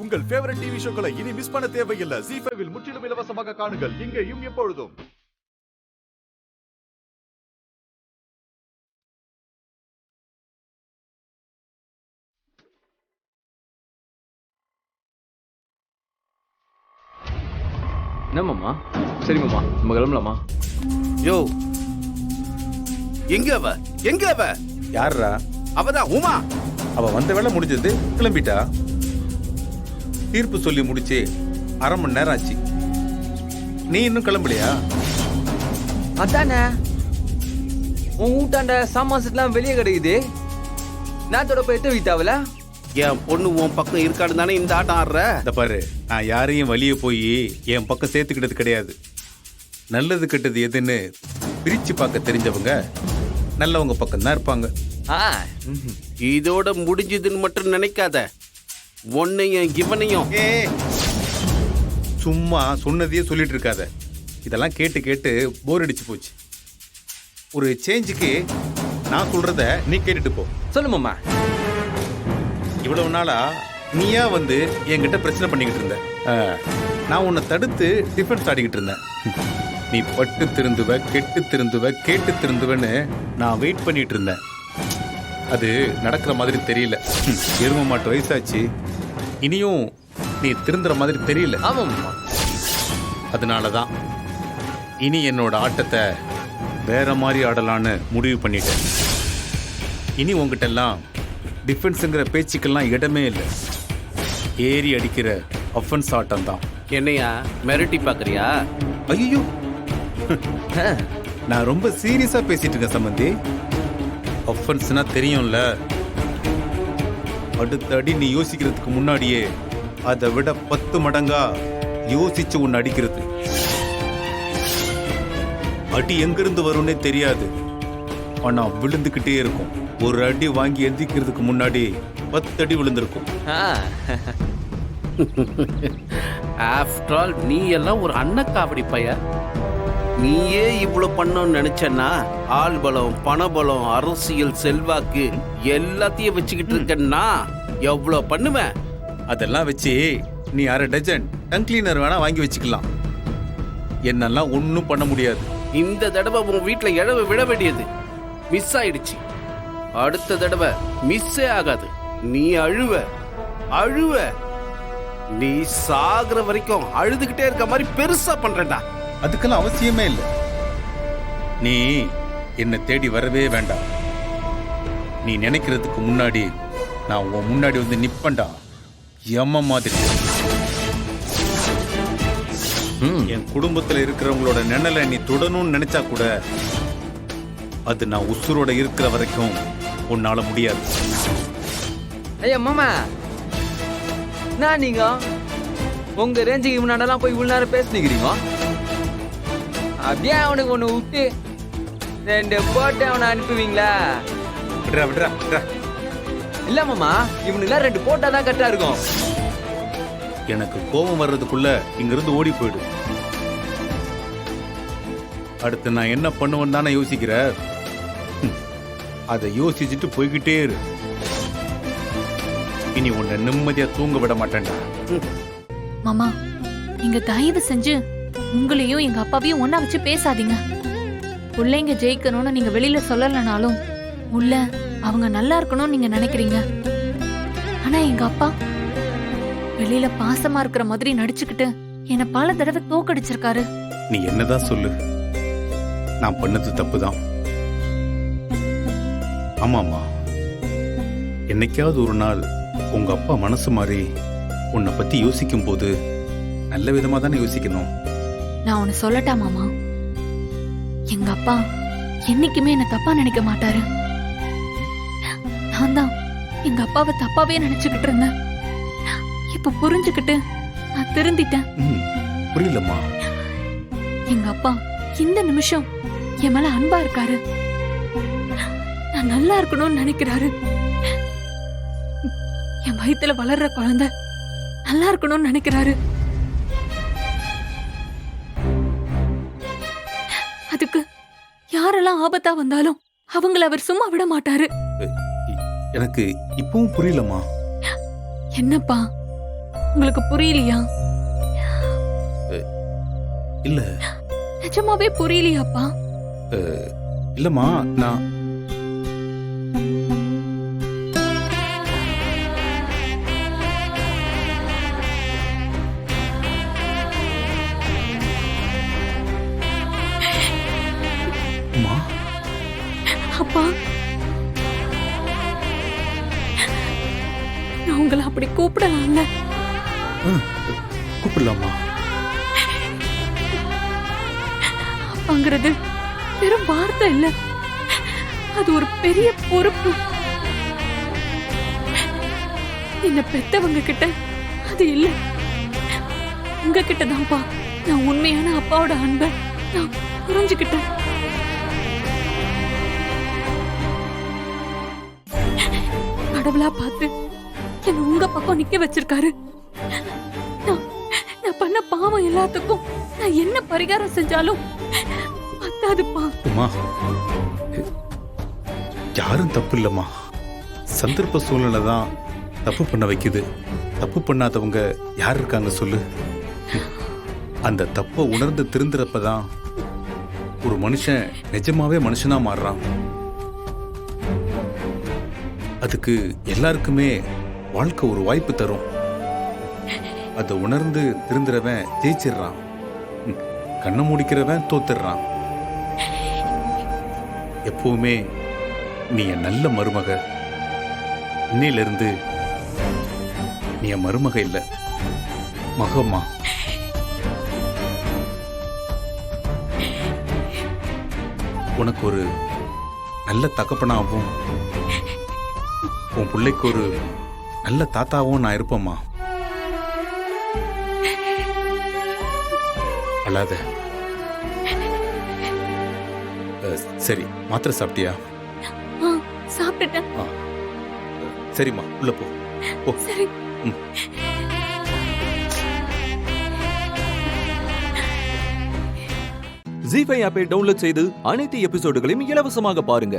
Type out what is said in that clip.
உங்கள் favourite TV ஷோக்களை இனி miss பண்ண தேவையில்லை. ZEE5 இல் முற்றிலும் இலவசமாக காணுங்கள். இங்கேயும் எப்பொழுதும். என்ன மாமா? சரி மாமா, நம்ம கிளம்பலாமா? யோ, எங்க அவ? எங்க அவ? யாரா? அவதான் உமா. அவ வந்த வேலை முடிஞ்சது, கிளம்பிட்டா. தீர்ப்பு சொல்லி முடிச்சு 1/2 மணி நேரம் ஆச்சு. நீ இன்னும் கிளம்பலையா? அதானே உன் வீட்டாண்ட சாமான் செட்லாம் வெளியே கிடைக்குது. நேரத்தோட போய் எத்த வீட்டாவில என் பொண்ணு உன் பக்கம் இருக்கான்னு தானே இந்த ஆட்டம் ஆடுற. இந்த பாரு, நான் யாரையும் வழியே போய் என் பக்கம் சேர்த்துக்கிட்டது கிடையாது. நல்லது கெட்டது எதுன்னு பிரிச்சு பார்க்க தெரிஞ்சவங்க நல்லவங்க பக்கம் தான் இருப்பாங்க. இதோட முடிஞ்சதுன்னு மட்டும் நினைக்காத. உன்னையும் இவனையும் சும்மா சொன்னதையே சொல்லிட்டு இருக்காத. இதெல்லாம் கேட்டு கேட்டு போர் அடிச்சு போச்சு. ஒரு சேஞ்சுக்கு நான் சொல்றத நீ கேட்டுட்டு போ. சொல்லு மாமா. இவ்வளவு நாளா நீயா வந்து என்கிட்ட பிரச்சனை பண்ணிக்கிட்டு இருந்த. நான் உன்னை தடுத்து டிஃபென்ஸ் ஆடிக்கிட்டு இருந்தேன். நீ பட்டு திருந்துவ, கெட்டு திருந்துவ, கேட்டு திருந்துவன்னு நான் வெயிட் பண்ணிட்டு இருந்தேன். அது நடக்கிற மாதிரி தெரியல. எரும மாட்டு வயசாச்சு, இனியும் நீ திருந்துற மாதிரி தெரியல. ஆமாம்மா. அதனாலதான் இனி என்னோட ஆட்டத்தை வேற மாதிரி ஆடலான்னு முடிவு பண்ணிட்டேன். இனி உங்ககிட்ட எல்லாம் டிஃபென்ஸுங்கிற பேச்சுக்கெல்லாம் இடமே இல்லை. ஏறி அடிக்கிற அஃபென்ஸ் ஆட்டம் தான். என்னையா மிரட்டி பாக்குறியா? ஐயோ, நான் ரொம்ப சீரியஸா பேசிட்டு இருக்கேன் சம்பந்தி. அஃபென்ஸ்னா தெரியும்ல. அடுத்த அடி நீ யோசிக்கிறதுக்கு முன்னாடியே அதை விட 10 மடங்கா யோசிச்சு உன்னை அடிக்கிறது. அடி எங்கிருந்து வரும்னே தெரியாது, ஆனா விழுந்துகிட்டே இருக்கும். ஒரு அடி வாங்கி எந்திக்கிறதுக்கு முன்னாடி 10 அடி விழுந்திருக்கும். ஆஃப்டர் ஆல் நீ எல்லாம் ஒரு அன்னக்காவடி பைய. நீயே இவ்வளவு பண்ணணும்னு நினைச்சன்னா ஆள் பலம், பணபலம், அரசியல், செல்வாக்கு எல்லாத்தையும் வச்சுக்கிட்டு இருக்கன்னா எவ்வளவு பண்ணுவேன். அதெல்லாம் வச்சு நீ 1/2 டஜன் டங் கிளீனர் வேணா வாங்கி வச்சுக்கலாம். என்னெல்லாம் ஒன்னும் பண்ண முடியாது. இந்த தடவை உன் வீட்டுல இழவு விட வேண்டியது மிஸ் ஆயிடுச்சு. அடுத்த தடவை மிஸ்ஸே ஆகாது. நீ அழுவ அழுவ. நீ சாகுற வரைக்கும் அழுதுகிட்டே இருக்க மாதிரி பெருசா பண்றேன்டா. அதுக்கெல்லாம் அவசியமே இல்லை. நீ என்னை தேடி வரவே வேண்டாம். நீ நினைக்கிறதுக்கு முன்னாடி நான் உன் முன்னாடி வந்து நிப்பண்டா. எம்ம மாதிரி. என் குடும்பத்துல இருக்கிறவங்களோட நிழலை நீ தொடணும்னு நினைச்சா கூட அது நான் உசுரோட இருக்கிற வரைக்கும் உன்னால முடியாது. ஐயா மாமா, நான் நீங்க உங்க ரேஞ்சுக்கு முன்னாடெல்லாம் போய் இவ்வளவு நேரம் பேசிக்கிறீங்க. அப்படியே அவனுக்கு ஒண்ணு விட்டு 2 போட்டு அவனை அனுப்புவீங்களா? விட்றா விட்றா விட்றா. இல்ல மாமா, இவனுக்குலாம் 2 போட்டாதான் கரெக்டா இருக்கும். எனக்கு கோபம் வர்றதுக்குள்ள இங்கிருந்து ஓடி போயிடு. அடுத்து நான் என்ன பண்ணுவேன்னு தானே யோசிக்கிற. அதை யோசிச்சுட்டு போய்கிட்டே இரு. இனி உன்னை நிம்மதியா தூங்க விட மாட்டேன்டா. மாமா, நீங்க தயவு செஞ்சு உங்களையும் எங்க அப்பாவையும் ஒன்னா வச்சு பேசாதீங்க. பிள்ளைங்க ஜெயிக்கணும்னு நீங்க வெளியில சொல்லலனாலும் உள்ள அவங்க நல்லா இருக்கணும்னு நீங்க நினைக்கிறீங்க. ஆனா எங்க அப்பா வெளியில பாசமா இருக்கிற மாதிரி நடிச்சுக்கிட்டு என்ன பல தடவை தோக்கடிச்சிருக்காரு. நீ என்னதான் சொல்லு, நான் பண்ணது தப்புதான். ஆமாமா, என்னைக்காவது ஒரு நாள் உங்க அப்பா மனசு மாறி உன்னை பத்தி யோசிக்கும் போது நல்ல விதமா தானே யோசிக்கணும். நான் ஒன்னு சொல்லட்டா மாமா, எங்க அப்பா என்னைக்குமே என்ன தப்பா நினைக்க மாட்டாரு. நான் தான் எங்க அப்பாவை தப்பாவே நினைச்சுக்கிட்டு இருந்தேன். இப்ப புரிஞ்சுக்கிட்டு நான் திருந்திட்டேன். புரியலம்மா. எங்க அப்பா இந்த நிமிஷம் என் மேல அன்பா இருக்காரு. நான் நல்லா இருக்கணும்னு நினைக்கிறாரு. என் வயித்துல வளர்ற குழந்தை நல்லா இருக்கணும்னு நினைக்கிறாரு. அதுக்கு யாரெல்லாம் ஆபத்தா வந்தாலும் அவங்கள அவர் சும்மா விட மாட்டாரு. எனக்கு இப்பவும் புரியலம்மா. என்னப்பா உங்களுக்கு புரியலையா? இல்ல நிஜமாவே புரியலையாப்பா? இல்லம்மா, நான் அம்மா, அப்பா, நான் உங்களை அப்படி கூப்பிடலாம்ல? கூப்பிடலாமா? அப்பாங்கிறது வெறும் வார்த்தை இல்ல, அது ஒரு பெரிய பொறுப்பு. என்ன பெத்தவங்க கிட்ட அது இல்ல, உங்ககிட்ட தான்ப்பா நான் உண்மையான அப்பாவோட அன்பை நான் புரிஞ்சுக்கிட்டேன். கடவுளா பார்த்து என்ன உங்க பக்கம் நிக்க வச்சிருக்காரு. நான் பண்ண பாவம் எல்லாத்துக்கும் நான் என்ன பரிகாரம் செஞ்சாலும் பத்தாதுப்பா. அம்மா, யாரும் தப்பு இல்லம்மா. சந்தர்ப்ப சூழ்நிலை தான் தப்பு பண்ண வைக்குது. தப்பு பண்ணாதவங்க யார் இருக்காங்க சொல்லு? அந்த தப்பை உணர்ந்து திருந்துறப்பதான் ஒரு மனுஷன் நிஜமாவே மனுஷனா மாறுறான். அதுக்கு எல்லாருக்குமே வாழ்க்கை ஒரு வாய்ப்பு தரும். அதை உணர்ந்து திருந்துறவன் ஜெயிச்சிடுறான், கண்ணை மூடிக்கிறவன் தோத்துடுறான். எப்பவுமே நீ என் நல்ல மருமக. இன்னையிலிருந்து நீ என் மருமக இல்ல, மகம்மா. உனக்கு ஒரு நல்ல தகப்பனாவும் உன் பிள்ளைக்கு ஒரு நல்ல தாத்தாவும் நான் இருப்பேம்மா. அழாத. சரி, மாத்திரை சாப்பிட்டியா? சாப்பிட்டுட்டேன். சரிம்மா, உள்ள போ. போ. சரி. ஜீ5 ஆப்பை டவுன்லோட் செய்து அனைத்து எபிசோடுகளையும் இலவசமாக பாருங்க.